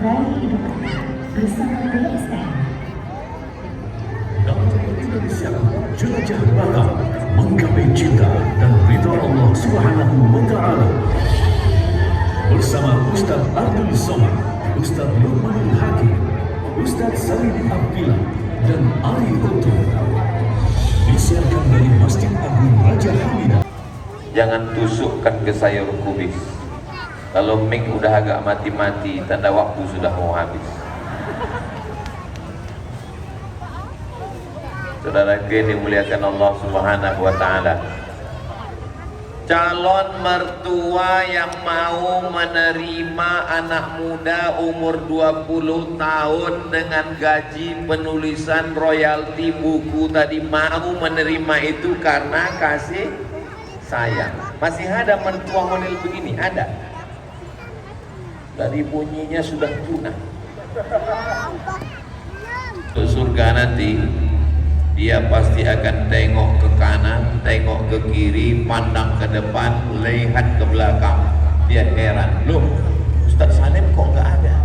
Raih Idola bersama PSN. Dalam Indonesia, jelajah bakat, menggapai cinta dan ridha Allah Subhanahu wa Ta'ala. Bersama Ustaz Abdul Somad, Ustaz Luqmanul Hakim, Ustaz Salim Abdillah, dan Ali Untung. Disiarkan dari Masjid Agung Raja Hamidah. Jangan tusukkan ke sayur kubis. Kalau mic udah agak mati-mati, tanda waktu sudah mau habis. Saudara yang dimuliakan Allah Subhanahu wa Ta'ala, calon mertua yang mau menerima anak muda umur 20 tahun dengan gaji penulisan royalti buku tadi, mau menerima itu karena kasih sayang. Masih ada mertua model begini? Ada. Dari bunyinya sudah punah. Ke surga nanti dia pasti akan tengok ke kanan, tengok ke kiri, pandang ke depan, lihat ke belakang. Dia heran, loh Ustaz Salim kok nggak ada?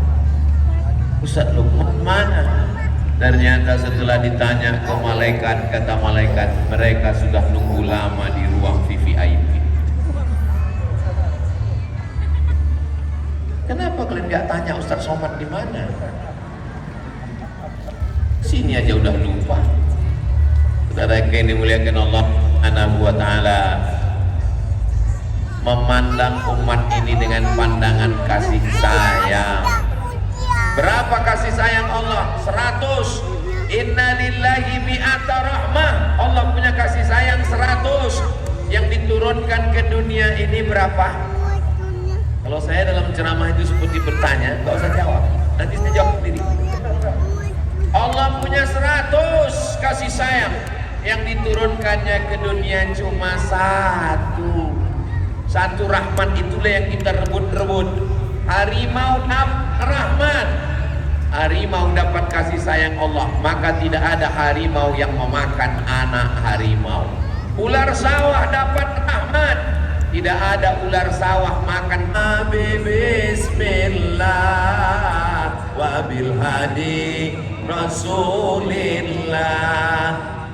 Ustaz Luqman mana? Ternyata setelah ditanya ke malaikat, kata malaikat, mereka sudah nunggu lama di ruang VVIP. Kenapa kalian nggak tanya Ustaz Somad di mana? Sini aja udah lupa. Saudara yang dimuliakan Allah Subhanahu wa Ta'ala, memandang umat ini dengan pandangan kasih sayang. Berapa kasih sayang Allah? 100. Inna lillahi mi'ata rahmah. Allah punya kasih sayang 100. Yang diturunkan ke dunia ini berapa? Kalau saya dalam ceramah itu seperti bertanya, gak usah jawab, nanti saya jawab sendiri. Allah punya 100 kasih sayang, yang diturunkannya ke dunia cuma satu. Satu rahmat, itulah yang kita rebut-rebut. Harimau rahmat. Harimau dapat kasih sayang Allah, maka tidak ada harimau yang memakan anak harimau. Ular sawah dapat rahmat, tidak ada ular sawah makan. Nabi Bismillah wa bil hadi Rasulillah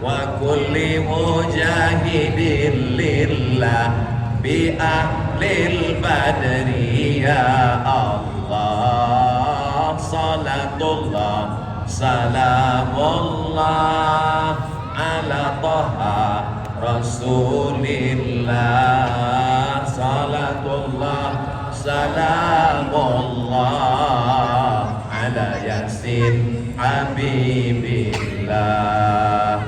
wa kulli mujahidin lillah bi ahlil badri ya Allah. Salatullah salamullah ala taha Rasulillah. Salatullah salamullah ala Yasin Habibillah,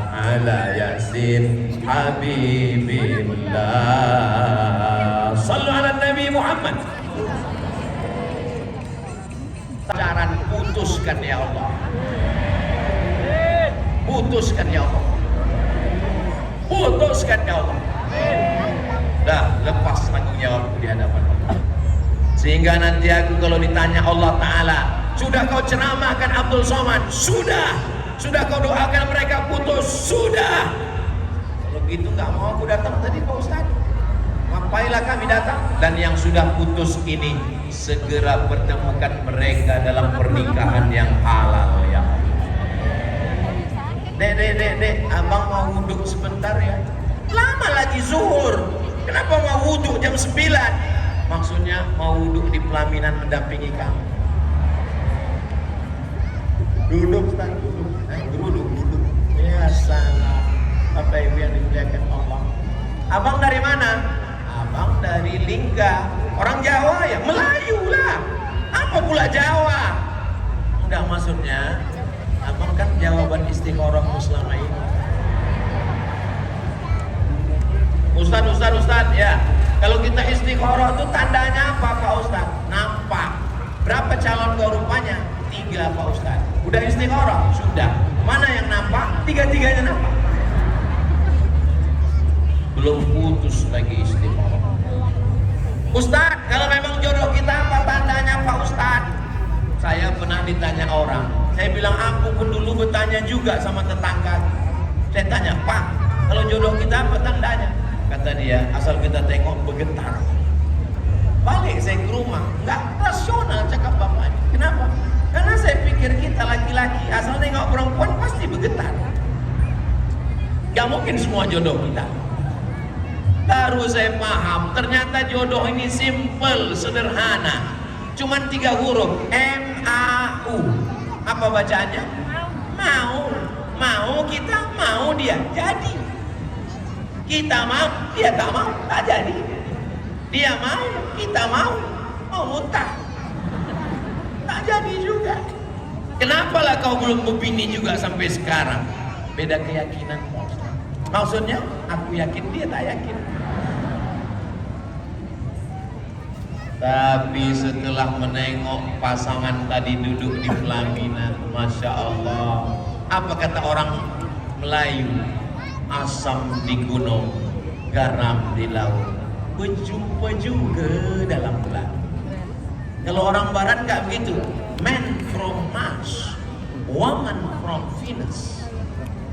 ala Yasin Habibillah. Sallu ala Nabi Muhammad. Pacaran putuskan ya Allah, putuskan ya Allah, putuskan ya Allah. Dah lepas tanggung jawab di hadapan Allah. Sehingga nanti aku kalau ditanya Allah Ta'ala, sudah kau ceramahkan Abdul Somad? Sudah. Sudah kau doakan mereka putus? Sudah. Kalau gitu nggak mau aku datang tadi Pak Ustaz. Ngapailah kami datang? Dan yang sudah putus ini segera pertemukan mereka dalam pernikahan yang halal ya. Dek, abang mau wudhu sebentar ya. Lama lagi zuhur. Kenapa mau wudhu jam 9? Maksudnya mau wudhu di pelaminan mendampingi kamu. Duduk, Ustaz, duduk. Ya salam. Bapak Ibu yang dimuliakan Allah. Abang dari mana? Abang dari Lingga. Orang Jawa ya? Melayu lah. Apa pula Jawa? Enggak, maksudnya abang kan jawaban istikharahmu selama ini. Ustaz ya. Kalau kita istikharah itu tandanya apa Pak Ustaz? Nampak. Berapa calon kau rupanya? 3 Pak Ustaz. Udah istikharah? Sudah. Mana yang nampak? 3-tiganya nampak. Belum putus lagi istikharah. Ustaz, kalau memang jodoh kita apa tandanya Pak Ustaz? Saya pernah ditanya orang. Saya bilang aku pun dulu bertanya juga sama tetangga. Saya tanya, Pak, kalau jodoh kita apa tandanya? Kata dia, asal kita tengok bergetar. Balik saya ke rumah, nggak rasional cakap bapaknya. Kenapa? pikir kita laki-laki asal nengok perempuan pasti bergetar. Gak mungkin semua jodoh kita. Baru saya paham, ternyata jodoh ini simple, sederhana. Cuman 3 huruf, M-A-U. Apa bacaannya? Mau. Mau kita, mau dia, jadi. Kita mau, dia tak mau, tak jadi. Dia mau, kita mau muntah. Tak jadi juga. Kenapalah kau belum berbini juga sampai sekarang? Beda keyakinan. Maksudnya, aku yakin, dia tak yakin. Tapi setelah menengok pasangan tadi duduk di pelaminan, Masya Allah, apa kata orang Melayu? Asam di gunung, garam di laut, berjumpa juga dalam bulan. Kalau orang barat nggak begitu, man from Mars, woman from Venus.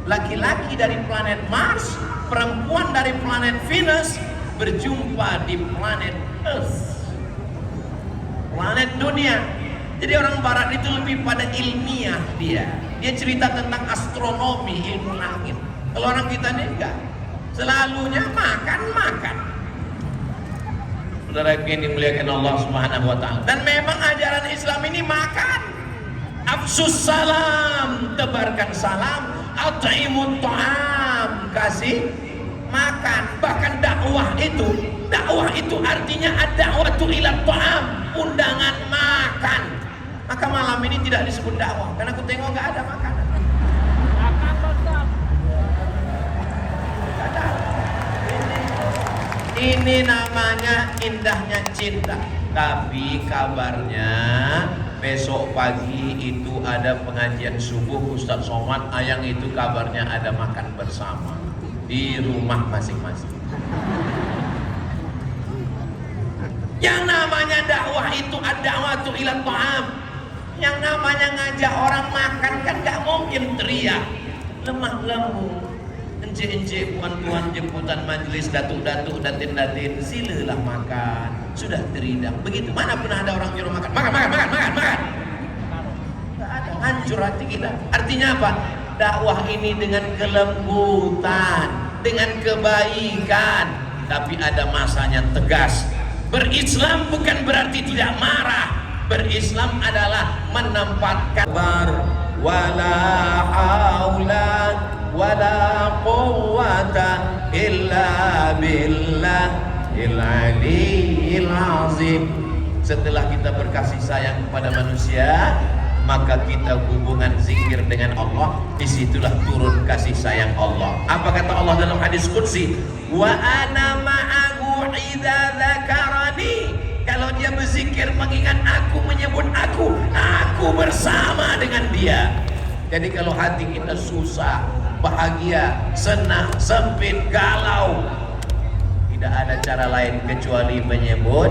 Laki-laki dari planet Mars, perempuan dari planet Venus berjumpa di planet Earth, planet dunia. Jadi orang barat itu lebih pada ilmiah dia cerita tentang astronomi, ilmu langit. Kalau orang kita ini enggak, selalunya makan. Saudara yang dimuliakan Allah Subhanahu wa taala. Dan memang ajaran Islam ini makan. Afsus salam, tebarkan salam, at'imut ta'am, kasih makan. Bahkan dakwah itu artinya ad-da'watu ila ta'am, undangan makan. Maka malam ini tidak disebut dakwah karena aku tengok enggak ada makanan. Ini namanya indahnya cinta. Tapi kabarnya besok pagi itu ada pengajian subuh Ustadz Somad. Yang itu kabarnya ada makan bersama di rumah masing-masing. Yang namanya dakwah itu ad-da'watu ila ta'am. Yang namanya ngajak orang makan kan gak mungkin teriak, lemah lembut. Encik-encik, puan-puan jemputan majelis, datuk-datuk, datin-datin, silalah makan. Sudah teridam. Begitu. Mana pernah ada orang nyuruh makan? Makan. Tidak ada. Hancur hati kita. Artinya apa? Dakwah ini dengan kelembutan, dengan kebaikan, tapi ada masanya tegas. Berislam bukan berarti tidak marah. Berislam adalah menempatkan wala haula wala quwwata illa billahil aliyyil azim. Setelah kita berkasih sayang kepada manusia, maka kita hubungan zikir dengan Allah. Disitulah turun kasih sayang Allah. Apa kata Allah dalam hadis qudsi? Wa ana ma'ahu idza dzakarani. Kalau dia berzikir mengingat aku, menyebut aku bersama dengan dia. Jadi kalau hati kita susah, bahagia, senang, sempit, galau, tidak ada cara lain kecuali menyebut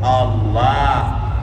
Allah.